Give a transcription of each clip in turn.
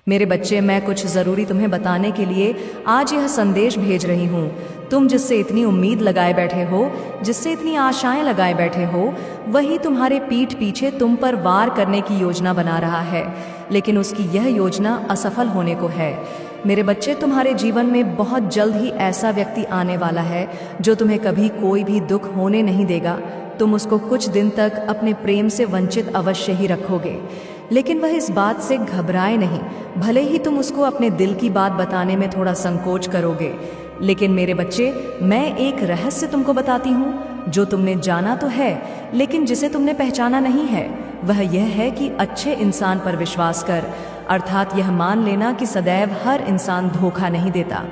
मेरे बच्चे, मैं कुछ ज़रूरी तुम्हें बताने के लिए आज यह संदेश भेज रही हूँ। तुम जिससे इतनी उम्मीद लगाए बैठे हो, जिससे इतनी आशाएं लगाए बैठे हो, वही तुम्हारे पीठ पीछे तुम पर वार करने की योजना बना रहा है, लेकिन उसकी यह योजना असफल होने को है। मेरे बच्चे, तुम्हारे जीवन में बहुत जल्द ही ऐसा व्यक्ति आने वाला है जो तुम्हें कभी कोई भी दुख होने नहीं देगा। तुम उसको कुछ दिन तक अपने प्रेम से वंचित अवश्य ही रखोगे, लेकिन वह इस बात से घबराए नहीं। भले ही तुम उसको अपने दिल की बात बताने में थोड़ा संकोच करोगे, लेकिन मेरे बच्चे, मैं एक रहस्य तुमको बताती हूँ जो तुमने जाना तो है, लेकिन जिसे तुमने पहचाना नहीं है। वह यह है कि अच्छे इंसान पर विश्वास कर, अर्थात यह मान लेना कि सदैव हर इंसान धोखा नहीं देता।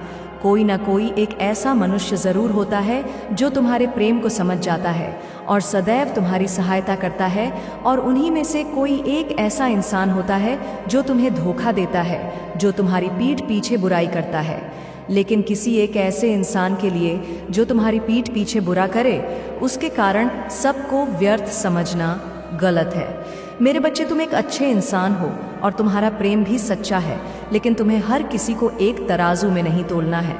कोई ना कोई एक ऐसा मनुष्य जरूर होता है जो तुम्हारे प्रेम को समझ जाता है और सदैव तुम्हारी सहायता करता है, और उन्हीं में से कोई एक ऐसा इंसान होता है जो तुम्हें धोखा देता है, जो तुम्हारी पीठ पीछे बुराई करता है। लेकिन किसी एक ऐसे इंसान के लिए जो तुम्हारी पीठ पीछे बुरा करे, उसके कारण सबको व्यर्थ समझना गलत है। मेरे बच्चे, तुम एक अच्छे इंसान हो और तुम्हारा प्रेम भी सच्चा है, लेकिन तुम्हें हर किसी को एक तराजू में नहीं तोलना है।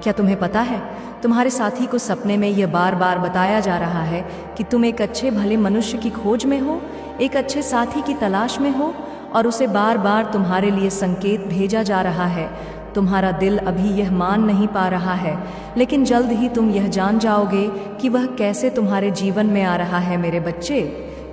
क्या तुम्हें पता है, तुम्हारे साथी को सपने में यह बार बार बताया जा रहा है कि तुम एक अच्छे भले मनुष्य की खोज में हो, एक अच्छे साथी की तलाश में हो, और उसे बार बार तुम्हारे लिए संकेत भेजा जा रहा है। तुम्हारा दिल अभी यह मान नहीं पा रहा है, लेकिन जल्द ही तुम यह जान जाओगे कि वह कैसे तुम्हारे जीवन में आ रहा है। मेरे बच्चे,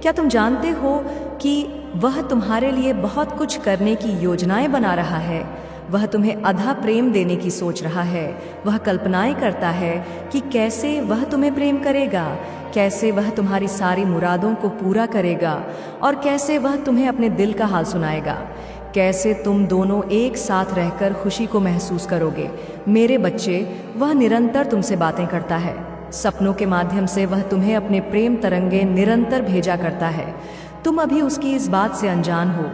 क्या तुम जानते हो कि वह तुम्हारे लिए बहुत कुछ करने की योजनाएं बना रहा है? वह तुम्हें आधा प्रेम देने की सोच रहा है। वह कल्पनाएं करता है कि कैसे वह तुम्हें प्रेम करेगा, कैसे वह तुम्हारी सारी मुरादों को पूरा करेगा, और कैसे वह तुम्हें अपने दिल का हाल सुनाएगा, कैसे तुम दोनों एक साथ रहकर खुशी को महसूस करोगे। मेरे बच्चे, वह निरंतर तुमसे बातें करता है। सपनों के माध्यम से वह तुम्हें अपने प्रेम तरंगे निरंतर भेजा करता है। तुम अभी उसकी इस बात से अनजान हो,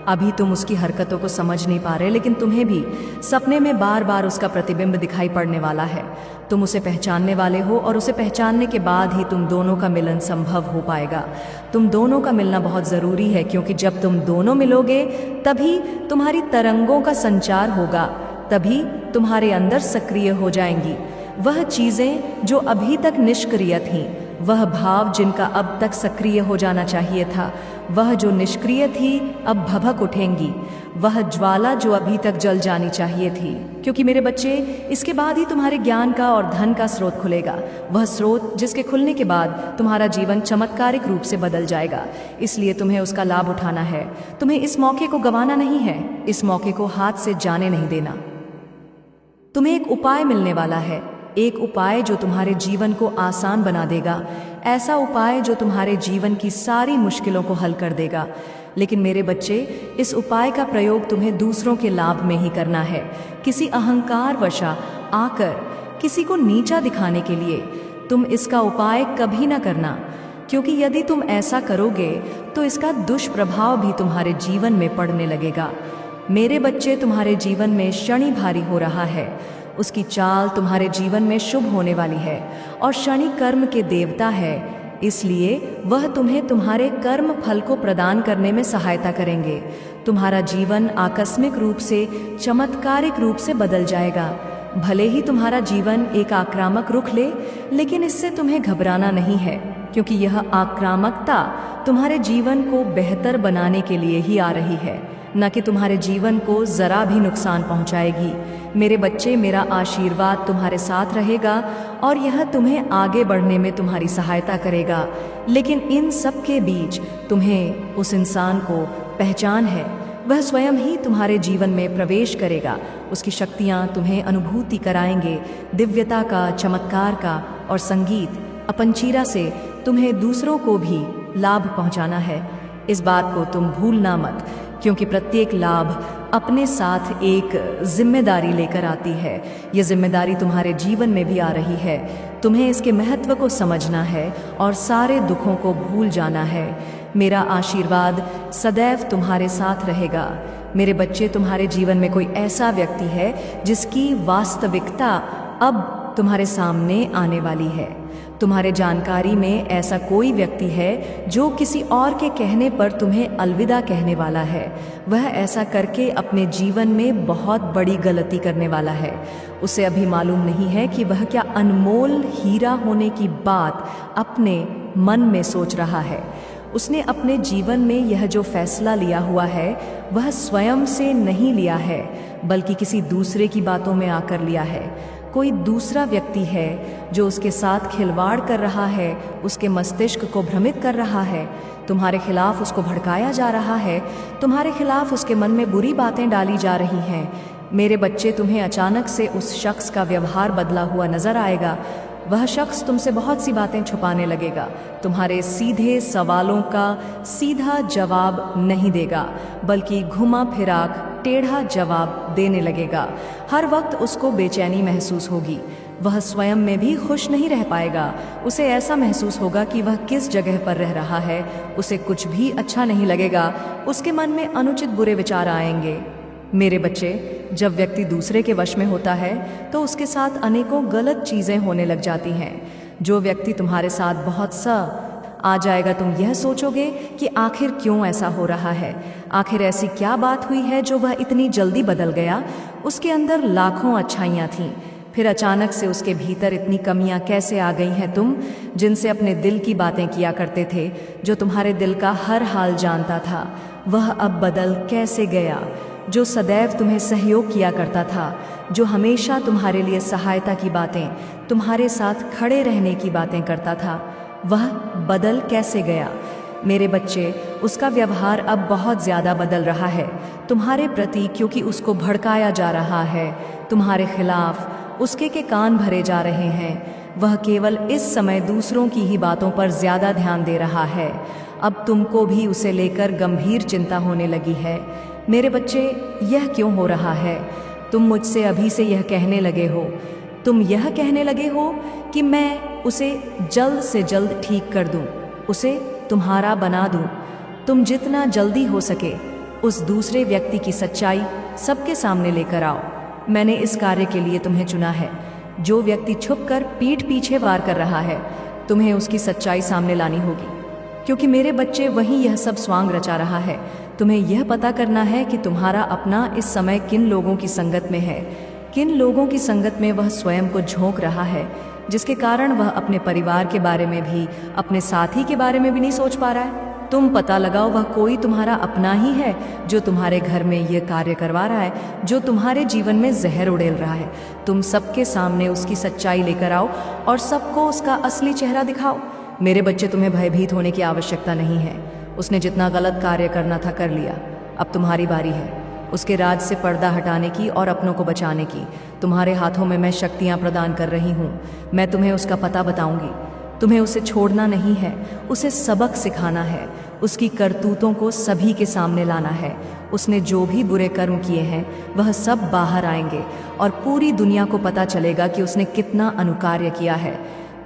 अभी तुम उसकी हरकतों को समझ नहीं पा रहे, लेकिन तुम्हें भी सपने में बार बार उसका प्रतिबिंब दिखाई पड़ने वाला है। तुम उसे पहचानने वाले हो, और उसे पहचानने के बाद ही तुम दोनों का मिलन संभव हो पाएगा। तुम दोनों का मिलना बहुत ज़रूरी है, क्योंकि जब तुम दोनों मिलोगे तभी तुम्हारी तरंगों का संचार होगा, तभी तुम्हारे अंदर सक्रिय हो जाएंगी वह चीज़ें जो अभी तक निष्क्रिय थीं, वह भाव जिनका अब तक सक्रिय हो जाना चाहिए था, वह जो निष्क्रिय थी अब भभक उठेंगी, वह ज्वाला जो अभी तक जल जानी चाहिए थी। क्योंकि मेरे बच्चे, इसके बाद ही तुम्हारे ज्ञान का और धन का स्रोत खुलेगा, वह स्रोत जिसके खुलने के बाद तुम्हारा जीवन चमत्कारिक रूप से बदल जाएगा। इसलिए तुम्हें उसका लाभ उठाना है। तुम्हें इस मौके को गंवाना नहीं है, इस मौके को हाथ से जाने नहीं देना। तुम्हें एक उपाय मिलने वाला है, एक उपाय जो तुम्हारे जीवन को आसान बना देगा, ऐसा उपाय जो तुम्हारे जीवन की सारी मुश्किलों को हल कर देगा। लेकिन मेरे बच्चे, इस उपाय का प्रयोग तुम्हें दूसरों के लाभ में ही करना है, किसी अहंकार वशा आकर किसी को नीचा दिखाने के लिए तुम इसका उपाय कभी ना करना, क्योंकि यदि तुम ऐसा करोगे तो इसका दुष्प्रभाव भी तुम्हारे जीवन में पड़ने लगेगा। मेरे बच्चे, तुम्हारे जीवन में शनि भारी हो रहा है, उसकी चाल तुम्हारे जीवन में शुभ होने वाली है, और शनि कर्म के देवता है, इसलिए वह तुम्हें तुम्हारे कर्म फल को प्रदान करने में सहायता करेंगे। तुम्हारा जीवन आकस्मिक रूप से चमत्कारिक रूप से बदल जाएगा। भले ही तुम्हारा जीवन एक आक्रामक रुख ले, लेकिन इससे तुम्हें घबराना नहीं है, क्योंकि यह आक्रामकता तुम्हारे जीवन को बेहतर बनाने के लिए ही आ रही है, न कि तुम्हारे जीवन को जरा भी नुकसान पहुंचाएगी। मेरे बच्चे, मेरा आशीर्वाद तुम्हारे साथ रहेगा और यह तुम्हें आगे बढ़ने में तुम्हारी सहायता करेगा। लेकिन इन सब के बीच तुम्हें उस इंसान को पहचान है, वह स्वयं ही तुम्हारे जीवन में प्रवेश करेगा। उसकी शक्तियाँ तुम्हें अनुभूति कराएंगे, दिव्यता का, चमत्कार का, और संगीत अपंचीरा से तुम्हें दूसरों को भी लाभ पहुंचाना है। इस बात को तुम भूलना मत, क्योंकि प्रत्येक लाभ अपने साथ एक जिम्मेदारी लेकर आती है। ये जिम्मेदारी तुम्हारे जीवन में भी आ रही है। तुम्हें इसके महत्व को समझना है और सारे दुखों को भूल जाना है। मेरा आशीर्वाद सदैव तुम्हारे साथ रहेगा। मेरे बच्चे, तुम्हारे जीवन में कोई ऐसा व्यक्ति है जिसकी वास्तविकता अब तुम्हारे सामने आने वाली है। तुम्हारे जानकारी में ऐसा कोई व्यक्ति है जो किसी और के कहने पर तुम्हें अलविदा कहने वाला है। वह ऐसा करके अपने जीवन में बहुत बड़ी गलती करने वाला है। उसे अभी मालूम नहीं है कि वह क्या अनमोल हीरा होने की बात अपने मन में सोच रहा है। उसने अपने जीवन में यह जो फैसला लिया हुआ है वह स्वयं से नहीं लिया है, बल्कि किसी दूसरे की बातों में आकर लिया है। कोई दूसरा व्यक्ति है जो उसके साथ खिलवाड़ कर रहा है, उसके मस्तिष्क को भ्रमित कर रहा है, तुम्हारे खिलाफ उसको भड़काया जा रहा है, तुम्हारे खिलाफ उसके मन में बुरी बातें डाली जा रही हैं। मेरे बच्चे, तुम्हें अचानक से उस शख्स का व्यवहार बदला हुआ नजर आएगा। वह शख्स तुमसे बहुत सी बातें छुपाने लगेगा, तुम्हारे सीधे सवालों का सीधा जवाब नहीं देगा, बल्कि घुमा फिराक टेढ़ा जवाब देने लगेगा। हर वक्त उसको बेचैनी महसूस होगी, वह स्वयं में भी खुश नहीं रह पाएगा। उसे ऐसा महसूस होगा कि वह किस जगह पर रह रहा है, उसे कुछ भी अच्छा नहीं लगेगा, उसके मन में अनुचित बुरे विचार आएंगे। मेरे बच्चे, जब व्यक्ति दूसरे के वश में होता है तो उसके साथ अनेकों गलत चीज़ें होने लग जाती हैं। जो व्यक्ति तुम्हारे साथ बहुत सा आ जाएगा, तुम यह सोचोगे कि आखिर क्यों ऐसा हो रहा है, आखिर ऐसी क्या बात हुई है जो वह इतनी जल्दी बदल गया। उसके अंदर लाखों अच्छाइयाँ थीं, फिर अचानक से उसके भीतर इतनी कमियां कैसे आ गई हैं। तुम जिनसे अपने दिल की बातें किया करते थे, जो तुम्हारे दिल का हर हाल जानता था, वह अब बदल कैसे गया। जो सदैव तुम्हें सहयोग किया करता था, जो हमेशा तुम्हारे लिए सहायता की बातें, तुम्हारे साथ खड़े रहने की बातें करता था, वह बदल कैसे गया। मेरे बच्चे, उसका व्यवहार अब बहुत ज़्यादा बदल रहा है तुम्हारे प्रति, क्योंकि उसको भड़काया जा रहा है, तुम्हारे खिलाफ उसके के कान भरे जा रहे हैं। वह केवल इस समय दूसरों की ही बातों पर ज़्यादा ध्यान दे रहा है। अब तुमको भी उसे लेकर गंभीर चिंता होने लगी है। मेरे बच्चे, यह क्यों हो रहा है? तुम मुझसे अभी से यह कहने लगे हो, तुम यह कहने लगे हो कि मैं उसे जल्द से जल्द ठीक कर दूं, उसे तुम्हारा बना दूं। तुम जितना जल्दी हो सके उस दूसरे व्यक्ति की सच्चाई सबके सामने लेकर आओ। मैंने इस कार्य के लिए तुम्हें चुना है। जो व्यक्ति छुपकर पीठ पीछे वार कर रहा है, तुम्हें उसकी सच्चाई सामने लानी होगी, क्योंकि मेरे बच्चे, वही यह सब स्वांग रचा रहा है। तुम्हें यह पता करना है कि तुम्हारा अपना इस समय किन लोगों की संगत में है, किन लोगों की संगत में वह स्वयं को झोंक रहा है, जिसके कारण वह अपने परिवार के बारे में भी, अपने साथी के बारे में भी नहीं सोच पा रहा है। तुम पता लगाओ, वह कोई तुम्हारा अपना ही है जो तुम्हारे घर में यह कार्य करवा रहा है, जो तुम्हारे जीवन में जहर उड़ेल रहा है। तुम सबके सामने उसकी सच्चाई लेकर आओ और सबको उसका असली चेहरा दिखाओ। मेरे बच्चे, तुम्हें भयभीत होने की आवश्यकता नहीं है। उसने जितना गलत कार्य करना था कर लिया, अब तुम्हारी बारी है उसके राज से पर्दा हटाने की और अपनों को बचाने की। तुम्हारे हाथों में मैं शक्तियाँ प्रदान कर रही हूँ। मैं तुम्हें उसका पता बताऊंगी। तुम्हें उसे छोड़ना नहीं है, उसे सबक सिखाना है, उसकी करतूतों को सभी के सामने लाना है। उसने जो भी बुरे कर्म किए हैं वह सब बाहर आएंगे और पूरी दुनिया को पता चलेगा कि उसने कितना अनुकार्य किया है।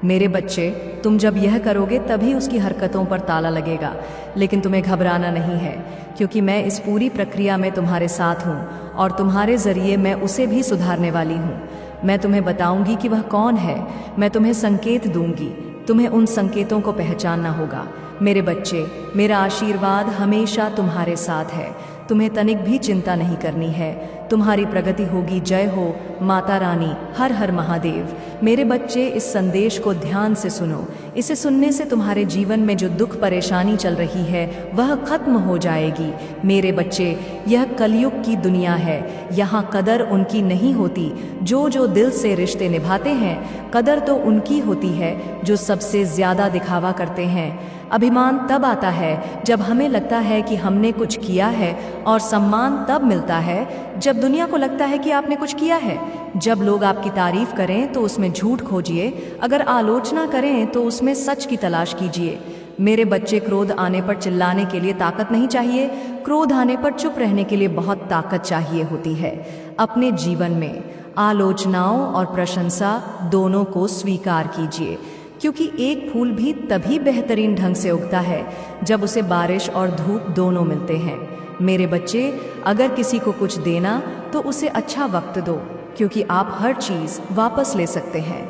मेरे बच्चे, तुम जब यह करोगे तभी उसकी हरकतों पर ताला लगेगा, लेकिन तुम्हें घबराना नहीं है, क्योंकि मैं इस पूरी प्रक्रिया में तुम्हारे साथ हूँ और तुम्हारे जरिए मैं उसे भी सुधारने वाली हूँ। मैं तुम्हें बताऊंगी कि वह कौन है, मैं तुम्हें संकेत दूंगी, तुम्हें उन संकेतों को पहचानना होगा। मेरे बच्चे, मेरा आशीर्वाद हमेशा तुम्हारे साथ है, तुम्हें तनिक भी चिंता नहीं करनी है, तुम्हारी प्रगति होगी। जय हो माता रानी, हर हर महादेव। मेरे बच्चे, इस संदेश को ध्यान से सुनो। इसे सुनने से तुम्हारे जीवन में जो दुख परेशानी चल रही है वह खत्म हो जाएगी। मेरे बच्चे, यह कलयुग की दुनिया है, यहाँ कदर उनकी नहीं होती जो दिल से रिश्ते निभाते हैं, कदर तो उनकी होती है जो सबसे ज़्यादा दिखावा करते हैं। अभिमान तब आता है जब हमें लगता है कि हमने कुछ किया है, और सम्मान तब मिलता है जब दुनिया को लगता है कि आपने कुछ किया है। जब लोग आपकी तारीफ करें तो उसमें झूठ खोजिए, अगर आलोचना करें तो उसमें सच की तलाश कीजिए। मेरे बच्चे, क्रोध आने पर चिल्लाने के लिए ताकत नहीं चाहिए, क्रोध आने पर चुप रहने के लिए बहुत ताकत चाहिए होती है। अपने जीवन में आलोचनाओं और प्रशंसा दोनों को स्वीकार कीजिए, क्योंकि एक फूल भी तभी बेहतरीन ढंग से उगता है जब उसे बारिश और धूप दोनों मिलते हैं। मेरे बच्चे, अगर किसी को कुछ देना तो उसे अच्छा वक्त दो, क्योंकि आप हर चीज़ वापस ले सकते हैं।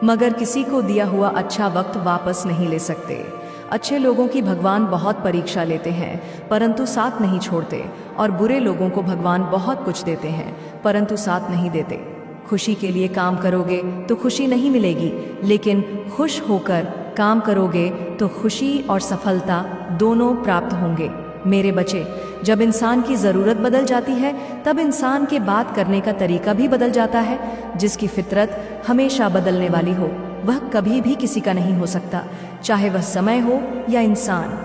मगर किसी को दिया हुआ अच्छा वक्त वापस नहीं ले सकते। अच्छे लोगों की भगवान बहुत परीक्षा लेते हैं परंतु साथ नहीं छोड़ते, और बुरे लोगों को भगवान बहुत कुछ देते हैं परंतु साथ नहीं देते। खुशी के लिए काम करोगे तो खुशी नहीं मिलेगी, लेकिन खुश होकर काम करोगे तो खुशी और सफलता दोनों प्राप्त होंगे। मेरे बच्चे, जब इंसान की ज़रूरत बदल जाती है तब इंसान के बात करने का तरीका भी बदल जाता है। जिसकी फितरत हमेशा बदलने वाली हो वह कभी भी किसी का नहीं हो सकता, चाहे वह समय हो या इंसान।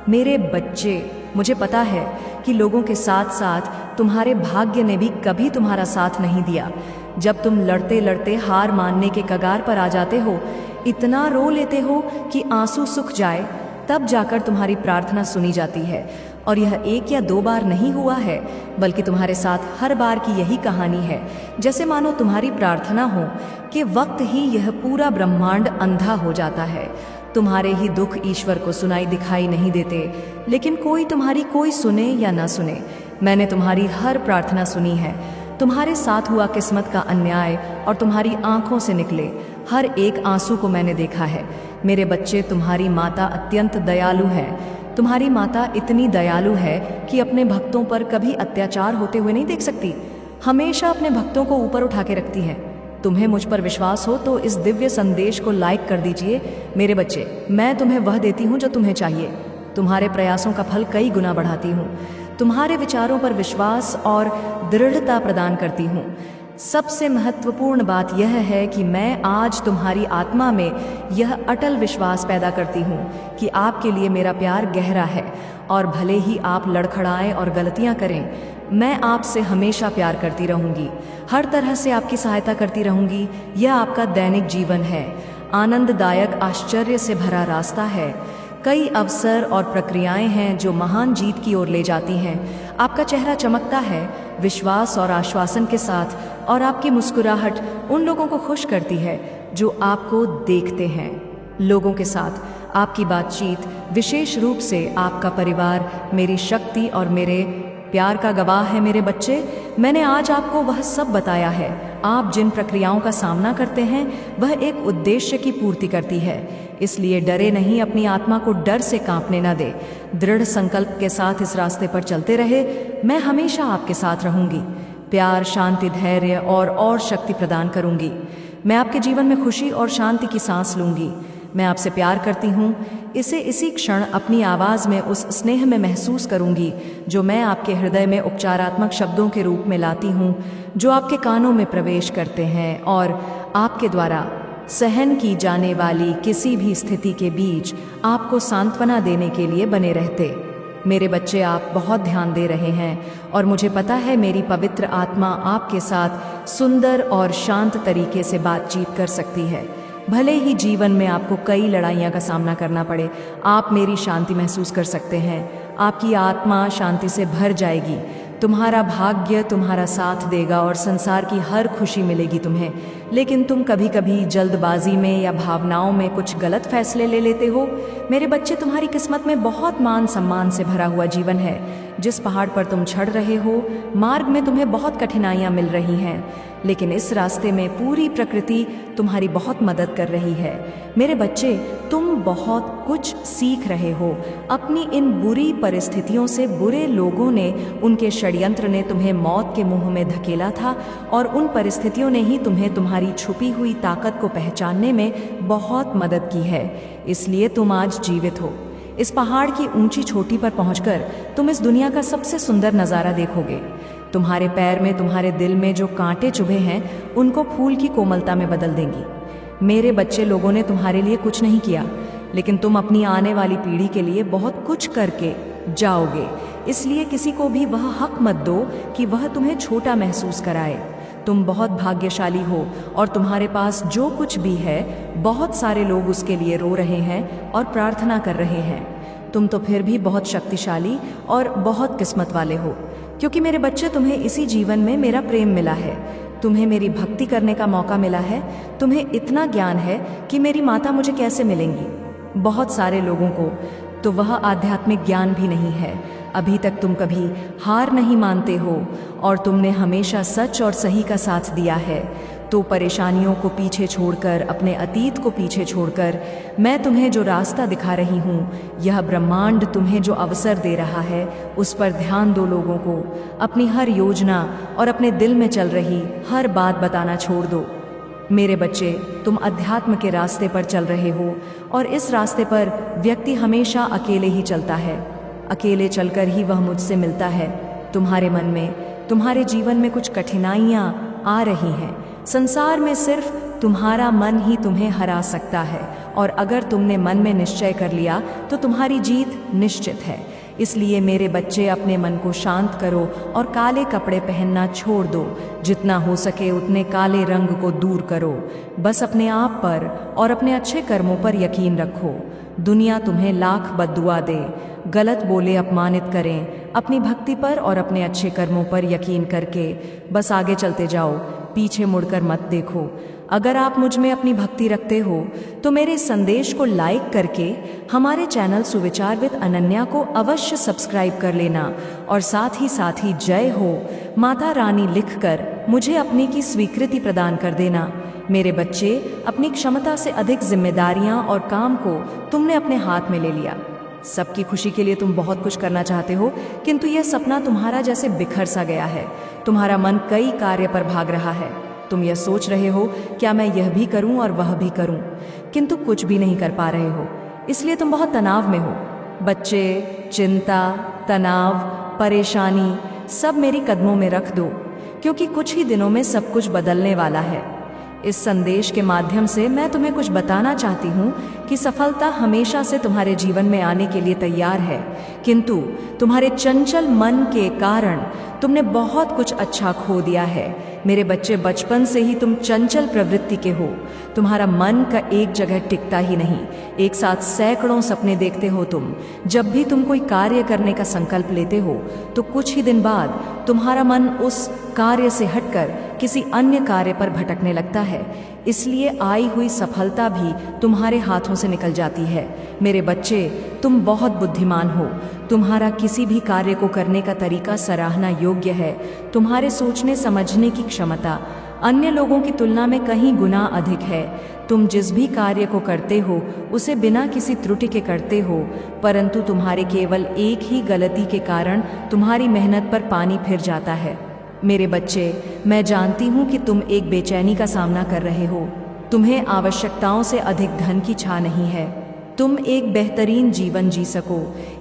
मेरे बच्चे, मुझे पता है कि लोगों के साथ साथ तुम्हारे भाग्य ने भी कभी तुम्हारा साथ नहीं दिया। जब तुम लड़ते लड़ते हार मानने के कगार पर आ जाते हो, इतना रो लेते हो कि आंसू सूख जाए, तब जाकर तुम्हारी प्रार्थना सुनी जाती है। और यह 1 या 2 बार नहीं हुआ है, बल्कि तुम्हारे साथ हर बार की यही कहानी है। जैसे मानो तुम्हारी प्रार्थना हो कि वक्त ही यह पूरा ब्रह्मांड अंधा हो जाता है। तुम्हारे ही दुख ईश्वर को सुनाई दिखाई नहीं देते, लेकिन कोई तुम्हारी कोई सुने या ना सुने, मैंने तुम्हारी हर प्रार्थना सुनी है। तुम्हारे साथ हुआ किस्मत का अन्याय और तुम्हारी आंखों से निकले हर एक आंसू को मैंने देखा है। मेरे बच्चे, तुम्हारी माता अत्यंत दयालु है। तुम्हारी माता इतनी दयालु है कि अपने भक्तों पर कभी अत्याचार होते हुए नहीं देख सकती, हमेशा अपने भक्तों को ऊपर उठा के रखती है। तुम्हें मुझ पर विश्वास हो तो इस दिव्य संदेश को लाइक कर दीजिए। मेरे बच्चे, मैं तुम्हें वह देती हूँ जो तुम्हें चाहिए। तुम्हारे प्रयासों का फल कई गुना बढ़ाती हूँ। तुम्हारे विचारों पर विश्वास और दृढ़ता प्रदान करती हूँ। सबसे महत्वपूर्ण बात यह है कि मैं आज तुम्हारी आत्मा में यह अटल विश्वास पैदा करती हूँ कि आपके लिए मेरा प्यार गहरा है, और भले ही आप लड़खड़ाएं और गलतियाँ करें, मैं आपसे हमेशा प्यार करती रहूँगी। हर तरह से आपकी सहायता करती रहूँगी। यह आपका दैनिक जीवन है, आनंददायक आश्चर्य से भरा रास्ता है। कई अवसर और प्रक्रियाएं हैं जो महान जीत की ओर ले जाती हैं। आपका चेहरा चमकता है विश्वास और आश्वासन के साथ, और आपकी मुस्कुराहट उन लोगों को खुश करती है जो आपको देखते हैं। लोगों के साथ आपकी बातचीत, विशेष रूप से आपका परिवार, मेरी शक्ति और मेरे प्यार का गवाह है। मेरे बच्चे, मैंने आज आपको वह सब बताया है। आप जिन प्रक्रियाओं का सामना करते हैं वह एक उद्देश्य की पूर्ति करती है, इसलिए डरे नहीं, अपनी आत्मा को डर से कांपने न दे। दृढ़ संकल्प के साथ इस रास्ते पर चलते रहे। मैं हमेशा आपके साथ रहूंगी। प्यार, शांति, धैर्य और शक्ति प्रदान करूंगी। मैं आपके जीवन में खुशी और शांति की सांस लूंगी। मैं आपसे प्यार करती हूँ, इसे इसी क्षण अपनी आवाज़ में उस स्नेह में महसूस करूंगी जो मैं आपके हृदय में उपचारात्मक शब्दों के रूप में लाती हूँ, जो आपके कानों में प्रवेश करते हैं और आपके द्वारा सहन की जाने वाली किसी भी स्थिति के बीच आपको सांत्वना देने के लिए बने रहते। मेरे बच्चे, आप बहुत ध्यान दे रहे हैं और मुझे पता है मेरी पवित्र आत्मा आपके साथ सुंदर और शांत तरीके से बातचीत कर सकती है। भले ही जीवन में आपको कई लड़ाइयाँ का सामना करना पड़े, आप मेरी शांति महसूस कर सकते हैं। आपकी आत्मा शांति से भर जाएगी। तुम्हारा भाग्य तुम्हारा साथ देगा और संसार की हर खुशी मिलेगी तुम्हें। लेकिन तुम कभी कभी जल्दबाजी में या भावनाओं में कुछ गलत फैसले ले लेते हो। मेरे बच्चे, तुम्हारी किस्मत में बहुत मान सम्मान से भरा हुआ जीवन है। जिस पहाड़ पर तुम चढ़ रहे हो, मार्ग में तुम्हें बहुत कठिनाइयाँ मिल रही हैं, लेकिन इस रास्ते में पूरी प्रकृति तुम्हारी बहुत मदद कर रही है। मेरे बच्चे, तुम बहुत कुछ सीख रहे हो। अपनी इन बुरी परिस्थितियों से बुरे लोगों ने, उनके षड्यंत्र ने तुम्हें मौत के मुंह में धकेला था, और उन परिस्थितियों ने ही तुम्हें तुम्हारी छुपी हुई ताकत को पहचानने में बहुत मदद की है। इसलिए तुम आज जीवित हो। इस पहाड़ की ऊंची चोटी पर पहुंचकर तुम इस दुनिया का सबसे सुंदर नज़ारा देखोगे। तुम्हारे पैर में, तुम्हारे दिल में जो कांटे चुभे हैं, उनको फूल की कोमलता में बदल देंगी। मेरे बच्चे, लोगों ने तुम्हारे लिए कुछ नहीं किया, लेकिन तुम अपनी आने वाली पीढ़ी के लिए बहुत कुछ करके जाओगे। इसलिए किसी को भी वह हक मत दो कि वह तुम्हें छोटा महसूस कराए। तुम बहुत भाग्यशाली हो और तुम्हारे पास जो कुछ भी है, बहुत सारे लोग उसके लिए रो रहे हैं और प्रार्थना कर रहे हैं। तुम तो फिर भी बहुत शक्तिशाली और बहुत किस्मत वाले हो, क्योंकि मेरे बच्चे, तुम्हें इसी जीवन में मेरा प्रेम मिला है। तुम्हें मेरी भक्ति करने का मौका मिला है। तुम्हें इतना ज्ञान है कि मेरी माता मुझे कैसे मिलेंगी। बहुत सारे लोगों को तो वह आध्यात्मिक ज्ञान भी नहीं है। अभी तक तुम कभी हार नहीं मानते हो और तुमने हमेशा सच और सही का साथ दिया है। तो परेशानियों को पीछे छोड़कर, अपने अतीत को पीछे छोड़कर, मैं तुम्हें जो रास्ता दिखा रही हूँ, यह ब्रह्मांड तुम्हें जो अवसर दे रहा है, उस पर ध्यान दो। लोगों को अपनी हर योजना और अपने दिल में चल रही हर बात बताना छोड़ दो। मेरे बच्चे, तुम अध्यात्म के रास्ते पर चल रहे हो और इस रास्ते पर व्यक्ति हमेशा अकेले ही चलता है। अकेले चलकर ही वह मुझसे मिलता है। तुम्हारे मन में, तुम्हारे जीवन में कुछ कठिनाइयाँ आ रही हैं। संसार में सिर्फ तुम्हारा मन ही तुम्हें हरा सकता है, और अगर तुमने मन में निश्चय कर लिया तो तुम्हारी जीत निश्चित है। इसलिए मेरे बच्चे, अपने मन को शांत करो और काले कपड़े पहनना छोड़ दो। जितना हो सके उतने काले रंग को दूर करो। बस अपने आप पर और अपने अच्छे कर्मों पर यकीन रखो। दुनिया तुम्हें लाख बद्दुआ दे, गलत बोले, अपमानित करें, अपनी भक्ति पर और अपने अच्छे कर्मों पर यकीन करके बस आगे चलते जाओ, पीछे मुड़कर मत देखो। अगर आप मुझ में अपनी भक्ति रखते हो तो मेरे इस संदेश को लाइक करके हमारे चैनल सुविचार विद अनन्या को अवश्य सब्सक्राइब कर लेना, और साथ ही जय हो माता रानी लिखकर मुझे अपनी की स्वीकृति प्रदान कर देना। मेरे बच्चे, अपनी क्षमता से अधिक जिम्मेदारियां और काम को तुमने अपने हाथ में ले लिया। सबकी खुशी के लिए तुम बहुत कुछ करना चाहते हो, किंतु यह सपना तुम्हारा जैसे बिखर सा गया है। तुम्हारा मन कई कार्य पर भाग रहा है। तुम यह सोच रहे हो, क्या मैं यह भी करूं और वह भी करूं, किंतु कुछ भी नहीं कर पा रहे हो। इसलिए तुम बहुत तनाव में हो। बच्चे, चिंता, तनाव, परेशानी सब मेरी कदमों में रख दो, क्योंकि कुछ ही दिनों में सब कुछ बदलने वाला है। इस संदेश के माध्यम से मैं तुम्हें कुछ बताना चाहती हूँ कि सफलता हमेशा से तुम्हारे जीवन में आने के लिए तैयार है, किंतु तुम्हारे चंचल मन के कारण तुमने बहुत कुछ अच्छा खो दिया है। मेरे बच्चे, बचपन से ही तुम चंचल प्रवृत्ति के हो। तुम्हारा मन का एक जगह टिकता ही नहीं। एक साथ सैकड़ों सपने देखते हो तुम। जब भी तुम कोई कार्य करने का संकल्प लेते हो तो कुछ ही दिन बाद तुम्हारा मन उस कार्य से हटकर किसी अन्य कार्य पर भटकने लगता है। इसलिए आई हुई सफलता भी तुम्हारे हाथों से निकल जाती है। मेरे बच्चे, तुम बहुत बुद्धिमान हो। तुम्हारा किसी भी कार्य को करने का तरीका सराहना योग्य है। तुम्हारे सोचने समझने की क्षमता अन्य लोगों की तुलना में कहीं गुना अधिक है। तुम जिस भी कार्य को करते हो उसे बिना किसी त्रुटि के करते हो, परंतु तुम्हारे केवल एक ही गलती के कारण तुम्हारी मेहनत पर पानी फिर जाता है। मेरे बच्चे, मैं जानती हूँ कि तुम एक बेचैनी का सामना कर रहे हो। तुम्हें आवश्यकताओं से अधिक धन की चाह नहीं है। तुम एक बेहतरीन जीवन जी सको,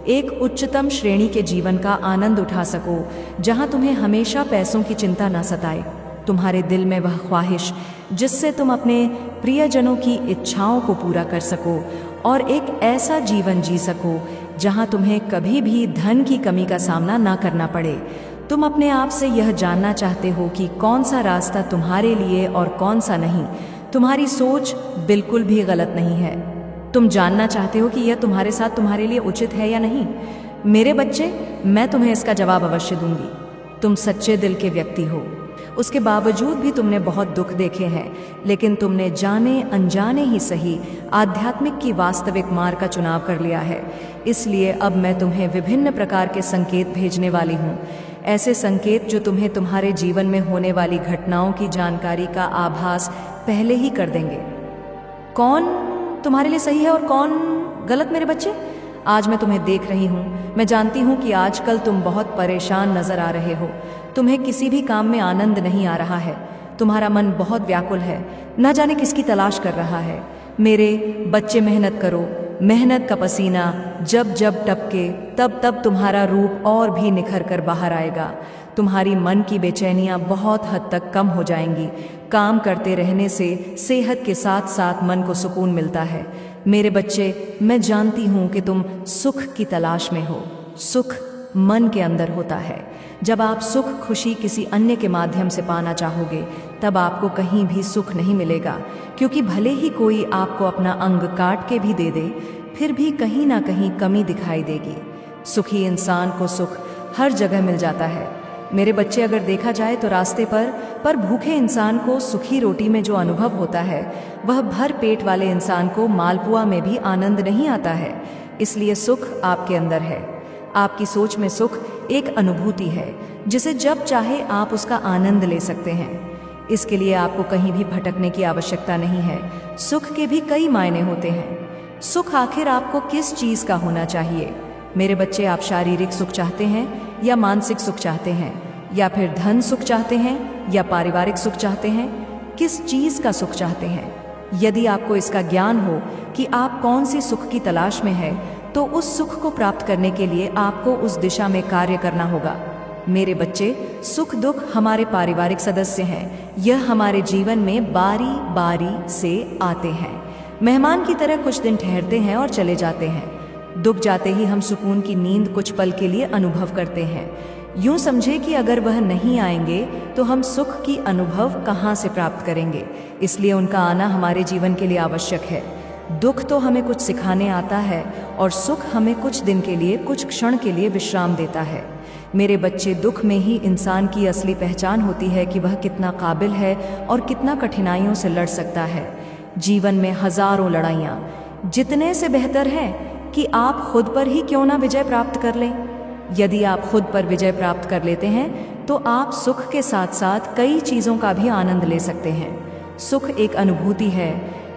एक उच्चतम श्रेणी के जीवन का आनंद उठा सको, जहाँ तुम्हें हमेशा पैसों की चिंता न सताए। तुम्हारे दिल में वह ख्वाहिश जिससे तुम अपने प्रियजनों की इच्छाओं को पूरा कर सको, और एक ऐसा जीवन जी सको जहाँ तुम्हें कभी भी धन की कमी का सामना ना करना पड़े। तुम अपने आप से यह जानना चाहते हो कि कौन सा रास्ता तुम्हारे लिए और कौन सा नहीं। तुम्हारी सोच बिल्कुल भी गलत नहीं है। तुम जानना चाहते हो कि यह तुम्हारे साथ तुम्हारे लिए उचित है या नहीं। मेरे बच्चे, मैं तुम्हें इसका जवाब अवश्य दूंगी। तुम सच्चे दिल के व्यक्ति हो। उसके बावजूद भी तुमने बहुत दुख देखे हैं, लेकिन तुमने जाने अनजाने ही सही आध्यात्मिक की वास्तविक मार्ग का चुनाव कर लिया है। इसलिए अब मैं तुम्हें विभिन्न प्रकार के संकेत भेजने वाली हूँ। ऐसे संकेत जो तुम्हें तुम्हारे जीवन में होने वाली घटनाओं की जानकारी का आभास पहले ही कर देंगे। कौन तुम्हारे लिए सही है और कौन गलत? मेरे बच्चे, आज मैं तुम्हें देख रही हूँ। मैं जानती हूँ कि आजकल तुम बहुत परेशान नजर आ रहे हो। तुम्हें किसी भी काम में आनंद नहीं आ रहा है। तुम्हारा मन बहुत व्याकुल है, न जाने किसकी तलाश कर रहा है। मेरे बच्चे, मेहनत करो। मेहनत का पसीना जब जब टपके तब तब तुम्हारा रूप और भी निखर कर बाहर आएगा। तुम्हारी मन की बेचैनियां बहुत हद तक कम हो जाएंगी। काम करते रहने से सेहत के साथ साथ मन को सुकून मिलता है। मेरे बच्चे, मैं जानती हूँ कि तुम सुख की तलाश में हो। सुख मन के अंदर होता है। जब आप सुख, खुशी किसी अन्य के माध्यम से पाना चाहोगे, तब आपको कहीं भी सुख नहीं मिलेगा, क्योंकि भले ही कोई आपको अपना अंग काट के भी दे दे, फिर भी कहीं ना कहीं कमी दिखाई देगी। सुखी इंसान को सुख हर जगह मिल जाता है। मेरे बच्चे, अगर देखा जाए तो रास्ते पर भूखे इंसान को सुखी रोटी में जो अनुभव होता है, वह भर पेट वाले इंसान को मालपुआ में भी आनंद नहीं आता है। इसलिए सुख आपके अंदर है। आपकी सोच में सुख एक अनुभूति है, जिसे जब चाहे आप उसका आनंद ले सकते हैं। इसके लिए आपको कहीं भी भटकने की आवश्यकता नहीं है। सुख के भी कई मायने होते हैं। सुख आखिर आपको किस चीज़ का होना चाहिए? मेरे बच्चे, आप शारीरिक सुख चाहते हैं या मानसिक सुख चाहते हैं, या फिर धन सुख चाहते हैं या पारिवारिक सुख चाहते हैं? किस चीज़ का सुख चाहते हैं? यदि आपको इसका ज्ञान हो कि आप कौन सी सुख की तलाश में है, तो उस सुख को प्राप्त करने के लिए आपको उस दिशा में कार्य करना होगा। मेरे बच्चे, सुख दुख हमारे पारिवारिक सदस्य हैं। यह हमारे जीवन में बारी बारी से आते हैं। मेहमान की तरह कुछ दिन ठहरते हैं और चले जाते हैं। दुख जाते ही हम सुकून की नींद कुछ पल के लिए अनुभव करते हैं। यूं समझे कि अगर वह नहीं आएंगे तो हम सुख की अनुभव कहाँ से प्राप्त करेंगे। इसलिए उनका आना हमारे जीवन के लिए आवश्यक है। दुख तो हमें कुछ सिखाने आता है और सुख हमें कुछ दिन के लिए, कुछ क्षण के लिए विश्राम देता है। मेरे बच्चे, दुख में ही इंसान की असली पहचान होती है कि वह कितना काबिल है और कितना कठिनाइयों से लड़ सकता है। जीवन में हजारों लड़ाइयाँ, जितने से बेहतर है कि आप खुद पर ही क्यों ना विजय प्राप्त कर लें। यदि आप खुद पर विजय प्राप्त कर लेते हैं तो आप सुख के साथ साथ कई चीज़ों का भी आनंद ले सकते हैं। सुख एक अनुभूति है।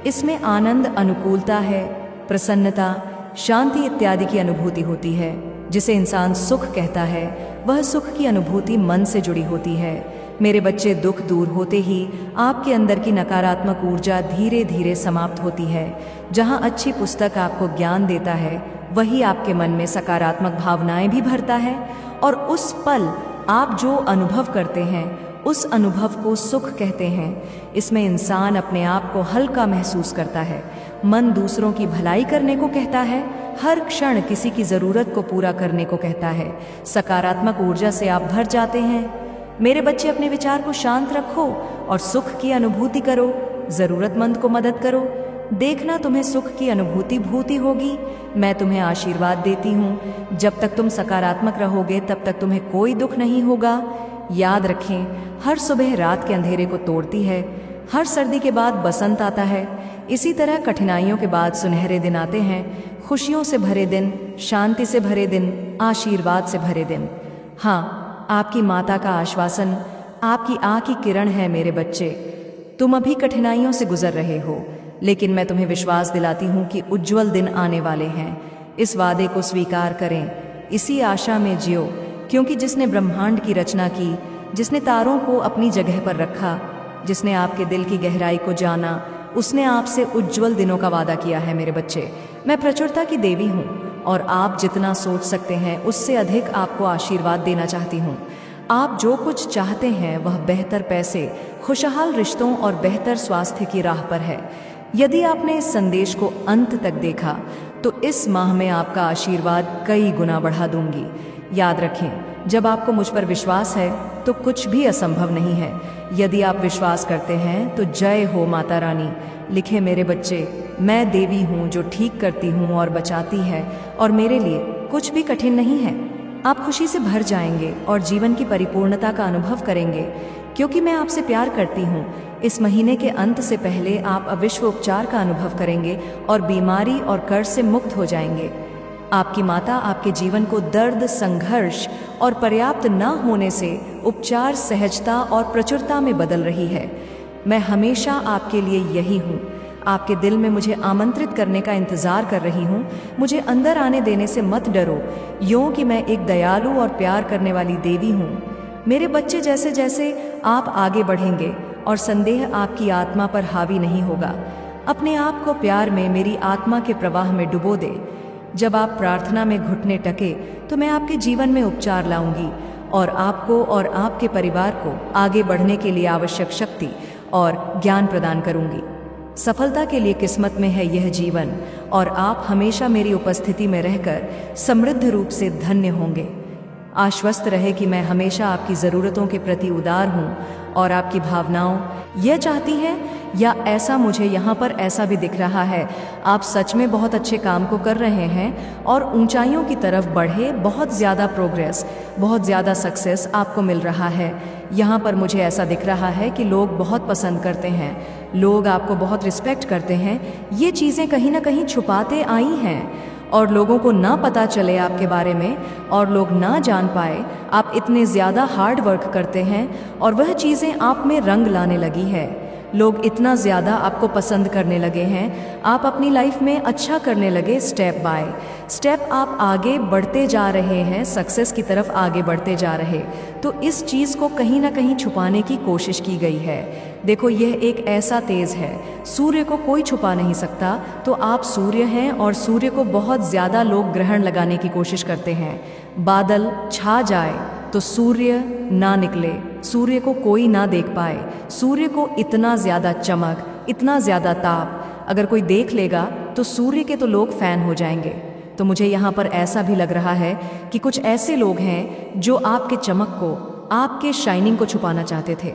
इसमें आनंद, अनुकूलता है, प्रसन्नता, शांति इत्यादि की अनुभूति होती है। जिसे इंसान सुख कहता है, वह सुख की अनुभूति मन से जुड़ी होती है। मेरे बच्चे, दुख दूर होते ही आपके अंदर की नकारात्मक ऊर्जा धीरे धीरे समाप्त होती है। जहाँ अच्छी पुस्तक आपको ज्ञान देता है, वही आपके मन में सकारात्मक भावनाएं भी भरता है, और उस पल आप जो अनुभव करते हैं, उस अनुभव को सुख कहते हैं। इसमें इंसान अपने आप को हल्का महसूस करता है। मन दूसरों की भलाई करने को कहता है, हर क्षण किसी की ज़रूरत को पूरा करने को कहता है। सकारात्मक ऊर्जा से आप भर जाते हैं। मेरे बच्चे, अपने विचार को शांत रखो और सुख की अनुभूति करो। ज़रूरतमंद को मदद करो। देखना, तुम्हें सुख की अनुभूति भूती होगी। मैं तुम्हें आशीर्वाद देती हूँ। जब तक तुम सकारात्मक रहोगे, तब तक तुम्हें कोई दुख नहीं होगा। याद रखें, हर सुबह रात के अंधेरे को तोड़ती है। हर सर्दी के बाद बसंत आता है। इसी तरह कठिनाइयों के बाद सुनहरे दिन आते हैं। खुशियों से भरे दिन, शांति से भरे दिन, आशीर्वाद से भरे दिन। हाँ, आपकी माता का आश्वासन आपकी आँख की किरण है। मेरे बच्चे, तुम अभी कठिनाइयों से गुजर रहे हो, लेकिन मैं तुम्हें विश्वास दिलाती हूँ कि उज्जवल दिन आने वाले हैं। इस वादे को स्वीकार करें, इसी आशा में जियो, क्योंकि जिसने ब्रह्मांड की रचना की, जिसने तारों को अपनी जगह पर रखा, जिसने आपके दिल की गहराई को जाना, उसने आपसे उज्जवल दिनों का वादा किया है। मेरे बच्चे, मैं प्रचुरता की देवी हूँ और आप जितना सोच सकते हैं उससे अधिक आपको आशीर्वाद देना चाहती हूँ। आप जो कुछ चाहते हैं वह बेहतर पैसे, खुशहाल रिश्तों और बेहतर स्वास्थ्य की राह पर है। यदि आपने इस संदेश को अंत तक देखा तो इस माह में आपका आशीर्वाद कई गुना बढ़ा दूंगी। याद रखें, जब आपको मुझ पर विश्वास है तो कुछ भी असंभव नहीं है। यदि आप विश्वास करते हैं तो जय हो माता रानी। लिखे, मेरे बच्चे, मैं देवी हूँ जो ठीक करती हूँ और बचाती है, और मेरे लिए कुछ भी कठिन नहीं है। आप खुशी से भर जाएंगे और जीवन की परिपूर्णता का अनुभव करेंगे, क्योंकि मैं आपसे प्यार करती हूँ। इस महीने के अंत से पहले आप अविश्व उपचार का अनुभव करेंगे और बीमारी और कर्ज से मुक्त हो जाएंगे। आपकी माता आपके जीवन को दर्द, संघर्ष और पर्याप्त न होने से उपचार, सहजता और प्रचुरता में बदल रही है। मैं हमेशा आपके लिए यही हूँ। आपके दिल में मुझे आमंत्रित करने का इंतज़ार कर रही हूँ। मुझे अंदर आने देने से मत डरो, यूँ कि मैं एक दयालु और प्यार करने वाली देवी हूँ। मेरे बच्चे, जैसे जैसे आप आगे बढ़ेंगे और संदेह आपकी आत्मा पर हावी नहीं होगा, अपने आप को प्यार में मेरी आत्मा के प्रवाह में डुबो दे। जब आप प्रार्थना में घुटने टके तो मैं आपके जीवन में उपचार लाऊंगी और आपको और आपके परिवार को आगे बढ़ने के लिए आवश्यक शक्ति और ज्ञान प्रदान करूंगी। सफलता के लिए किस्मत में है यह जीवन, और आप हमेशा मेरी उपस्थिति में रहकर समृद्ध रूप से धन्य होंगे। आश्वस्त रहे कि मैं हमेशा आपकी ज़रूरतों के प्रति उदार हूँ और आपकी भावनाओं यह चाहती हैं, या ऐसा मुझे यहाँ पर ऐसा भी दिख रहा है, आप सच में बहुत अच्छे काम को कर रहे हैं और ऊंचाइयों की तरफ बढ़े। बहुत ज़्यादा प्रोग्रेस, बहुत ज़्यादा सक्सेस आपको मिल रहा है। यहाँ पर मुझे ऐसा दिख रहा है कि लोग बहुत पसंद करते हैं, लोग आपको बहुत रिस्पेक्ट करते हैं। ये चीज़ें कहीं ना कहीं छुपाते आई हैं और लोगों को ना पता चले आपके बारे में और लोग ना जान पाए, आप इतने ज़्यादा हार्ड वर्क करते हैं और वह चीज़ें आप में रंग लाने लगी है। लोग इतना ज़्यादा आपको पसंद करने लगे हैं, आप अपनी लाइफ में अच्छा करने लगे। स्टेप बाय स्टेप आप आगे बढ़ते जा रहे हैं, सक्सेस की तरफ आगे बढ़ते जा रहे। तो इस चीज़ को कहीं ना कहीं छुपाने की कोशिश की गई है। देखो, यह एक ऐसा तेज है, सूर्य को कोई छुपा नहीं सकता। तो आप सूर्य हैं और सूर्य को बहुत ज़्यादा लोग ग्रहण लगाने की कोशिश करते हैं। बादल छा जाए तो सूर्य ना निकले, सूर्य को कोई ना देख पाए। सूर्य को इतना ज़्यादा चमक, इतना ज़्यादा ताप अगर कोई देख लेगा तो सूर्य के तो लोग फ़ैन हो जाएंगे। तो मुझे यहाँ पर ऐसा भी लग रहा है कि कुछ ऐसे लोग हैं जो आपके चमक को, आपके शाइनिंग को छुपाना चाहते थे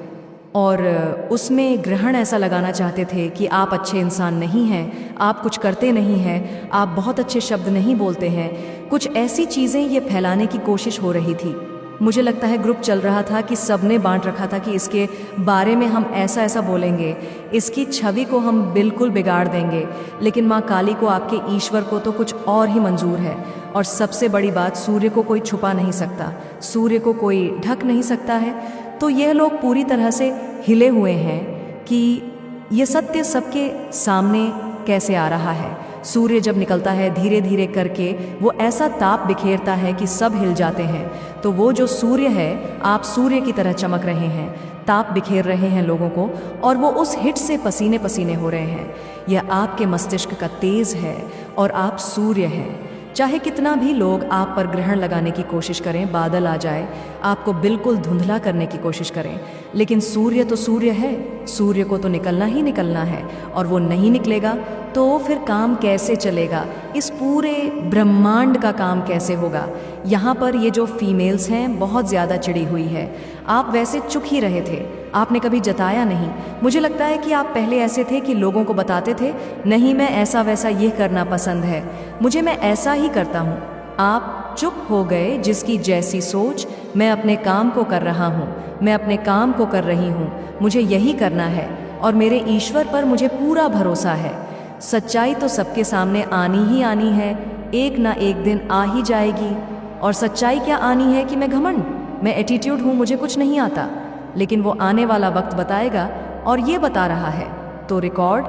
और उसमें ग्रहण ऐसा लगाना चाहते थे कि आप अच्छे इंसान नहीं हैं, आप कुछ करते नहीं हैं, आप बहुत अच्छे शब्द नहीं बोलते हैं। कुछ ऐसी चीज़ें ये फैलाने की कोशिश हो रही थी। मुझे लगता है ग्रुप चल रहा था कि सबने बांट रखा था कि इसके बारे में हम ऐसा ऐसा बोलेंगे, इसकी छवि को हम बिल्कुल बिगाड़ देंगे। लेकिन माँ काली को, आपके ईश्वर को तो कुछ और ही मंजूर है। और सबसे बड़ी बात, सूर्य को कोई छुपा नहीं सकता, सूर्य को कोई ढक नहीं सकता है। तो यह लोग पूरी तरह से हिले हुए हैं कि ये सत्य सबके सामने कैसे आ रहा है। सूर्य जब निकलता है धीरे धीरे करके, वो ऐसा ताप बिखेरता है कि सब हिल जाते हैं। तो वो जो सूर्य है, आप सूर्य की तरह चमक रहे हैं, ताप बिखेर रहे हैं लोगों को, और वो उस हिट से पसीने पसीने हो रहे हैं। यह आपके मस्तिष्क का तेज है और आप सूर्य हैं। चाहे कितना भी लोग आप पर ग्रहण लगाने की कोशिश करें, बादल आ जाए, आपको बिल्कुल धुंधला करने की कोशिश करें, लेकिन सूर्य तो सूर्य है, सूर्य को तो निकलना ही निकलना है। और वो नहीं निकलेगा तो फिर काम कैसे चलेगा, इस पूरे ब्रह्मांड का काम कैसे होगा। यहाँ पर ये जो फीमेल्स हैं बहुत ज़्यादा चिड़ी हुई है। आप वैसे चुप ही रहे थे, आपने कभी जताया नहीं। मुझे लगता है कि आप पहले ऐसे थे कि लोगों को बताते थे, नहीं मैं ऐसा वैसा ये करना पसंद है मुझे, मैं ऐसा ही करता हूँ। आप चुप हो गए, जिसकी जैसी सोच, मैं अपने काम को कर रहा हूँ, मैं अपने काम को कर रही हूँ, मुझे यही करना है और मेरे ईश्वर पर मुझे पूरा भरोसा है। सच्चाई तो सबके सामने आनी ही आनी है, एक ना एक दिन आ ही जाएगी। और सच्चाई क्या आनी है कि मैं घमंड, मैं एटीट्यूड हूँ, मुझे कुछ नहीं आता, लेकिन वो आने वाला वक्त बताएगा और ये बता रहा है। तो रिकॉर्ड